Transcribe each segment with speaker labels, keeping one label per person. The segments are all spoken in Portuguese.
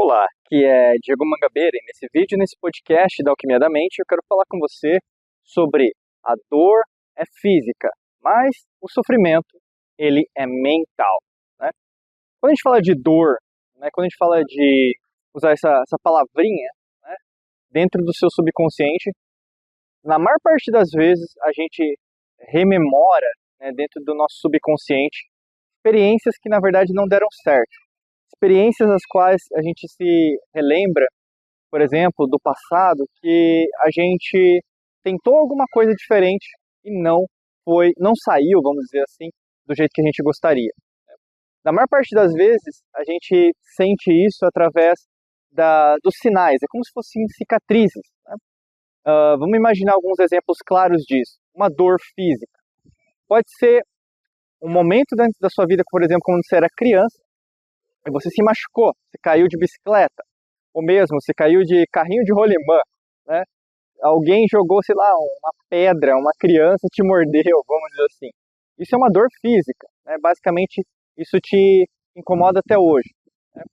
Speaker 1: Olá, aqui é Diego Mangabeira e nesse vídeo, nesse podcast da Alquimia da Mente, eu quero falar com você sobre a dor é física, mas o sofrimento, ele é mental, né? Quando a gente fala de dor, né, quando a gente fala de usar essa palavrinha, né, dentro do seu subconsciente, na maior parte das vezes a gente rememora, né, dentro do nosso subconsciente experiências que na verdade não deram certo. Experiências as quais a gente se relembra, por exemplo, do passado, que a gente tentou alguma coisa diferente e não saiu, vamos dizer assim, do jeito que a gente gostaria. Na maior parte das vezes, a gente sente isso através dos sinais, é como se fossem cicatrizes, né? Vamos imaginar alguns exemplos claros disso. Uma dor física. Pode ser um momento dentro da sua vida, por exemplo, quando você era criança, e você se machucou, você caiu de bicicleta, ou mesmo você caiu de carrinho de rolimã, né? Alguém jogou, sei lá, uma pedra, uma criança te mordeu, vamos dizer assim. Isso é uma dor física, né? Basicamente, isso te incomoda até hoje, né?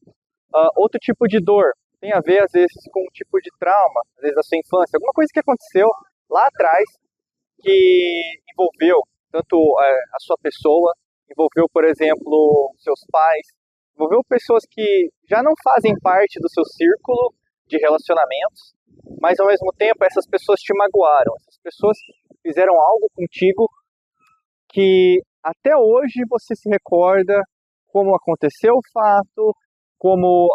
Speaker 1: Outro tipo de dor tem a ver, às vezes, com um tipo de trauma, às vezes da sua infância, alguma coisa que aconteceu lá atrás que envolveu tanto a sua pessoa, envolveu, por exemplo, seus pais, envolveu pessoas que já não fazem parte do seu círculo de relacionamentos, mas ao mesmo tempo essas pessoas te magoaram, essas pessoas fizeram algo contigo que até hoje você se recorda como aconteceu o fato, como,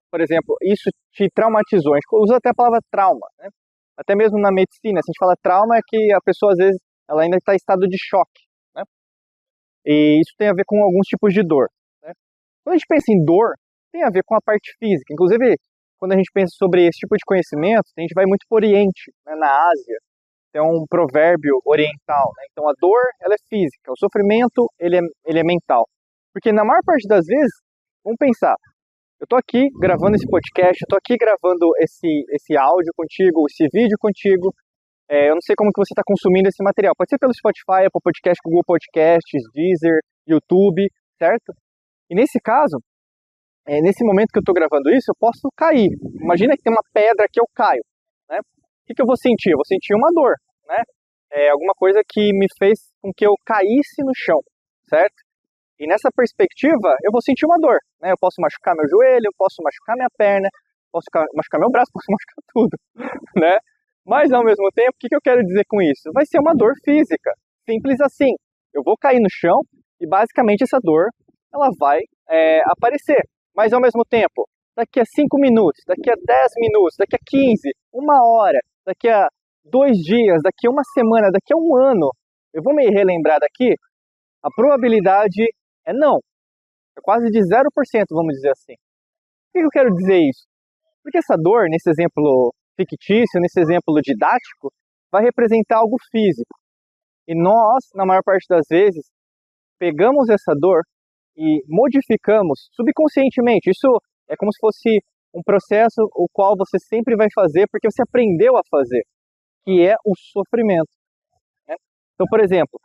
Speaker 1: por exemplo, isso te traumatizou. A gente usa até a palavra trauma, né? Até mesmo na medicina, se a gente fala trauma, é que a pessoa às vezes ela ainda está em estado de choque, né? E isso tem a ver com alguns tipos de dor, né? Quando a gente pensa em dor, tem a ver com a parte física. Inclusive, quando a gente pensa sobre esse tipo de conhecimento, a gente vai muito para o Oriente, né? Na Ásia, tem um provérbio oriental, né? Então a dor, ela é física, o sofrimento, ele é mental. Porque na maior parte das vezes, vamos pensar, eu estou aqui gravando esse podcast, eu estou aqui gravando esse áudio contigo, esse vídeo contigo. Eu não sei como que você está consumindo esse material. Pode ser pelo Spotify, Apple Podcast, Google Podcasts, Deezer, YouTube, certo? E nesse caso, nesse momento que eu estou gravando isso, eu posso cair. Imagina que tem uma pedra que eu caio, né? O que eu vou sentir? Eu vou sentir uma dor, né? Alguma coisa que me fez com que eu caísse no chão, certo? E nessa perspectiva, eu vou sentir uma dor, né? Eu posso machucar meu joelho, eu posso machucar minha perna, posso machucar meu braço, posso machucar tudo, né? Mas, ao mesmo tempo, o que eu quero dizer com isso? Vai ser uma dor física, simples assim. Eu vou cair no chão e, basicamente, essa dor ela vai aparecer. Mas, ao mesmo tempo, daqui a 5 minutos, daqui a 10 minutos, daqui a 15, uma hora, daqui a 2 dias, daqui a uma semana, daqui a um ano, eu vou me relembrar daqui, a probabilidade é não. É quase de 0%, vamos dizer assim. Por que eu quero dizer isso? Porque essa dor, nesse exemplo fictício, nesse exemplo didático, vai representar algo físico. E nós, na maior parte das vezes, pegamos essa dor e modificamos subconscientemente. Isso é como se fosse um processo o qual você sempre vai fazer porque você aprendeu a fazer, que é o sofrimento, né? Então, por exemplo,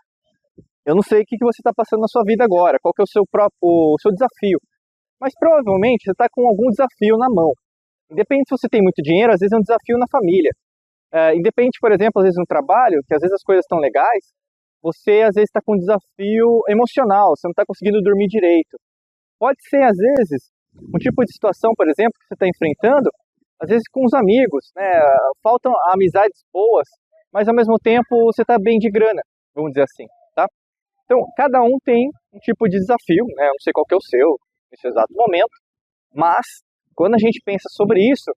Speaker 1: eu não sei o que você está passando na sua vida agora, qual que é o seu desafio, mas provavelmente você está com algum desafio na mão. Independente se você tem muito dinheiro, às vezes é um desafio na família. Independente, por exemplo, às vezes no trabalho, que às vezes as coisas estão legais, você às vezes está com um desafio emocional, você não está conseguindo dormir direito. Pode ser, às vezes, um tipo de situação, por exemplo, que você está enfrentando, às vezes com os amigos, né? Faltam amizades boas, mas ao mesmo tempo você está bem de grana, vamos dizer assim, tá? Então, cada um tem um tipo de desafio, né? Eu não sei qual que é o seu, nesse exato momento, mas quando a gente pensa sobre isso,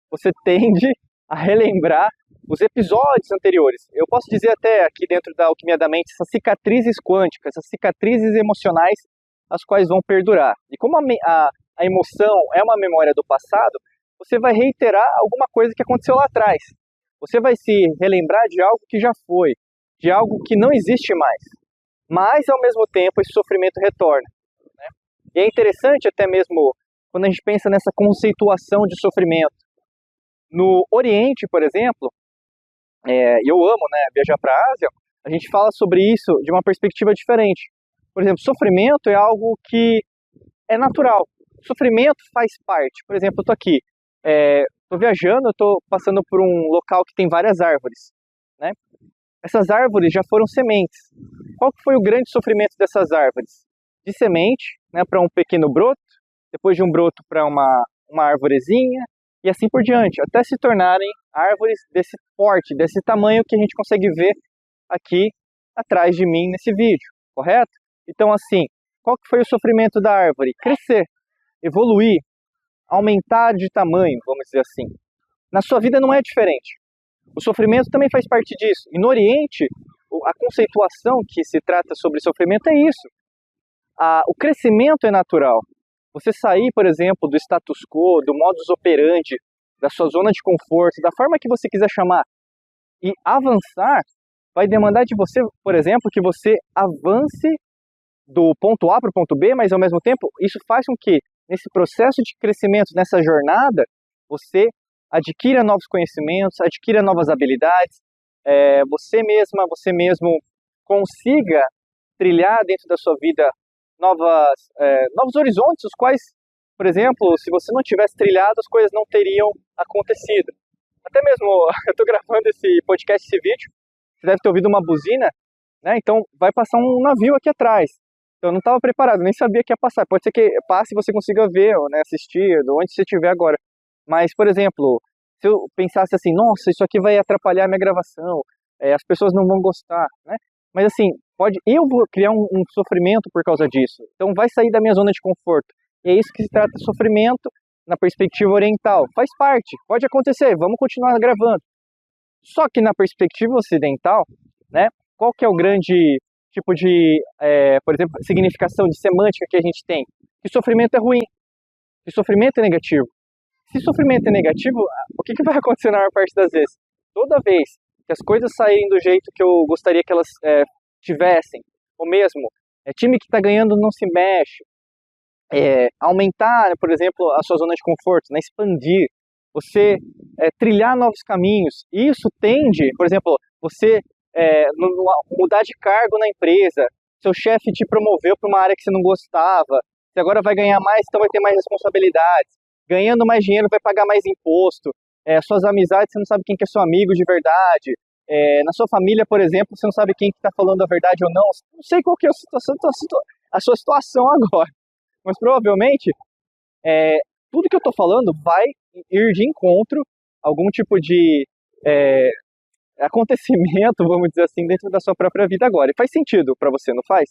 Speaker 1: você tende a relembrar os episódios anteriores. Eu posso dizer até aqui dentro da Alquimia da Mente, essas cicatrizes quânticas, essas cicatrizes emocionais, as quais vão perdurar. E como a emoção é uma memória do passado, você vai reiterar alguma coisa que aconteceu lá atrás. Você vai se relembrar de algo que já foi, de algo que não existe mais. Mas, ao mesmo tempo, esse sofrimento retorna, né? E é interessante até mesmo quando a gente pensa nessa conceituação de sofrimento. No Oriente, por exemplo, eu amo, né, viajar para a Ásia, a gente fala sobre isso de uma perspectiva diferente. Por exemplo, sofrimento é algo que é natural. O sofrimento faz parte. Por exemplo, eu tô aqui, tô viajando, eu tô passando por um local que tem várias árvores, né? Essas árvores já foram sementes. Qual que foi o grande sofrimento dessas árvores? De semente, né, para um pequeno broto, depois de um broto para uma arvorezinha, e assim por diante, até se tornarem árvores desse porte, desse tamanho que a gente consegue ver aqui atrás de mim nesse vídeo, correto? Então assim, qual que foi o sofrimento da árvore? Crescer, evoluir, aumentar de tamanho, vamos dizer assim. Na sua vida não é diferente. O sofrimento também faz parte disso. E no Oriente, a conceituação que se trata sobre sofrimento é isso. O crescimento é natural. Você sair, por exemplo, do status quo, do modus operandi, da sua zona de conforto, da forma que você quiser chamar, e avançar, vai demandar de você, por exemplo, que você avance do ponto A para o ponto B, mas ao mesmo tempo, isso faz com que, nesse processo de crescimento, nessa jornada, você adquira novos conhecimentos, adquira novas habilidades, você mesmo consiga trilhar dentro da sua vida novos horizontes, os quais, por exemplo, se você não tivesse trilhado, as coisas não teriam acontecido. Até mesmo, eu estou gravando esse podcast, esse vídeo, você deve ter ouvido uma buzina, né? Então vai passar um navio aqui atrás. Eu não estava preparado, nem sabia que ia passar. Pode ser que passe e você consiga ver, né, assistir, de onde você estiver agora. Mas, por exemplo, se eu pensasse assim, nossa, isso aqui vai atrapalhar a minha gravação, as pessoas não vão gostar, né? Mas assim, eu vou criar um sofrimento por causa disso. Então vai sair da minha zona de conforto. E é isso que se trata de sofrimento na perspectiva oriental. Faz parte, pode acontecer, vamos continuar gravando. Só que na perspectiva ocidental, né, qual que é o grande tipo de, por exemplo, significação de semântica que a gente tem? Que sofrimento é ruim, que sofrimento é negativo. Se sofrimento é negativo, o que vai acontecer na maior parte das vezes? Toda vez que as coisas saírem do jeito que eu gostaria que elas tivessem, ou mesmo, time que está ganhando não se mexe, aumentar, por exemplo, a sua zona de conforto, né, expandir, você trilhar novos caminhos, isso tende, por exemplo, você mudar de cargo na empresa, seu chefe te promoveu para uma área que você não gostava, você agora vai ganhar mais, então vai ter mais responsabilidades, ganhando mais dinheiro vai pagar mais imposto, suas amizades você não sabe quem que é seu amigo de verdade, na sua família, por exemplo, você não sabe quem que está falando a verdade ou não, não sei qual que é a sua situação agora, mas provavelmente tudo que eu estou falando vai ir de encontro a algum tipo de acontecimento, vamos dizer assim, dentro da sua própria vida agora. E faz sentido para você, não faz?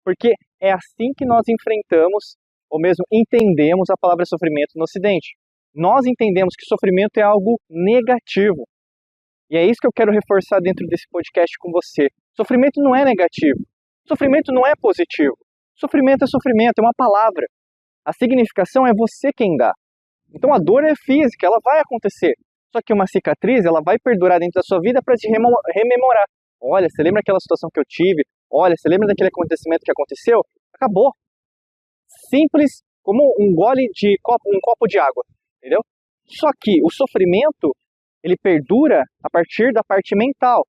Speaker 1: Porque é assim que nós enfrentamos, ou mesmo entendemos a palavra sofrimento no Ocidente. Nós entendemos que sofrimento é algo negativo. E é isso que eu quero reforçar dentro desse podcast com você. Sofrimento não é negativo. Sofrimento não é positivo. Sofrimento é sofrimento, é uma palavra. A significação é você quem dá. Então a dor é física, ela vai acontecer. Só que uma cicatriz, ela vai perdurar dentro da sua vida para te rememorar. Olha, você lembra daquela situação que eu tive? Olha, você lembra daquele acontecimento que aconteceu? Acabou. Simples como um copo de água, entendeu? Só que o sofrimento, ele perdura a partir da parte mental,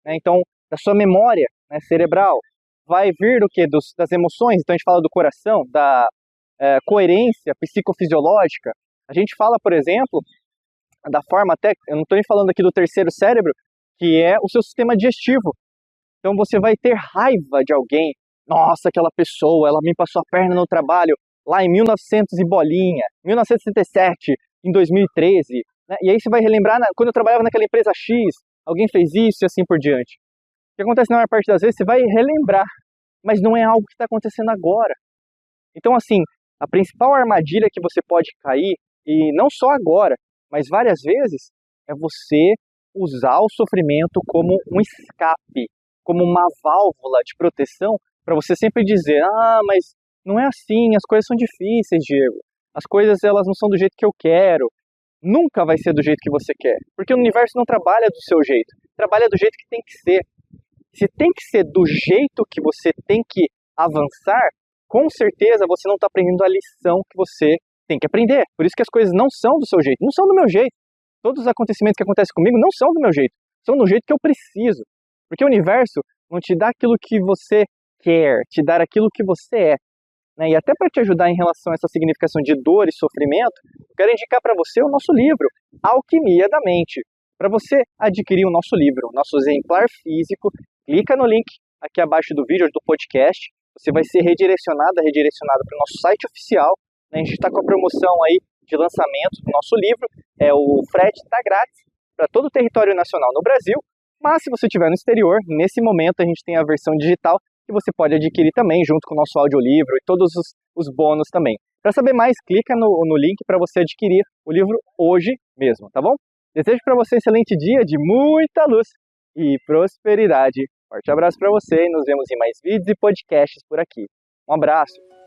Speaker 1: né? Então, da sua memória, né, cerebral. Vai vir do quê? Das emoções, então a gente fala do coração, da coerência psicofisiológica. A gente fala, por exemplo, da forma até, eu não estou nem falando aqui do terceiro cérebro, que é o seu sistema digestivo. Então você vai ter raiva de alguém. Nossa, aquela pessoa, ela me passou a perna no trabalho lá em 1900 e bolinha, 1967, em 2013. Né? E aí você vai relembrar, quando eu trabalhava naquela empresa X, alguém fez isso e assim por diante. O que acontece na maior parte das vezes, você vai relembrar, mas não é algo que está acontecendo agora. Então assim, a principal armadilha que você pode cair, e não só agora, mas várias vezes, é você usar o sofrimento como um escape, como uma válvula de proteção, para você sempre dizer, mas não é assim, as coisas são difíceis, Diego. As coisas elas não são do jeito que eu quero. Nunca vai ser do jeito que você quer, porque o universo não trabalha do seu jeito, trabalha do jeito que tem que ser. Se tem que ser do jeito que você tem que avançar, com certeza você não está aprendendo a lição que você tem que aprender. Por isso que as coisas não são do seu jeito, não são do meu jeito. Todos os acontecimentos que acontecem comigo não são do meu jeito, são do jeito que eu preciso. Porque o universo não te dá aquilo que você quer, te dá aquilo que você é. né? E até para te ajudar em relação a essa significação de dor e sofrimento, eu quero indicar para você o nosso livro, Alquimia da Mente. Para você adquirir o nosso livro, o nosso exemplar físico, clica no link aqui abaixo do vídeo, do podcast. Você vai ser redirecionado para o nosso site oficial. A gente está com a promoção aí de lançamento do nosso livro. O frete está grátis para todo o território nacional no Brasil. Mas se você estiver no exterior, nesse momento a gente tem a versão digital que você pode adquirir também, junto com o nosso audiolivro e todos os bônus também. Para saber mais, clica no link para você adquirir o livro hoje mesmo, tá bom? Desejo para você um excelente dia de muita luz e prosperidade. Forte abraço para você e nos vemos em mais vídeos e podcasts por aqui. Um abraço!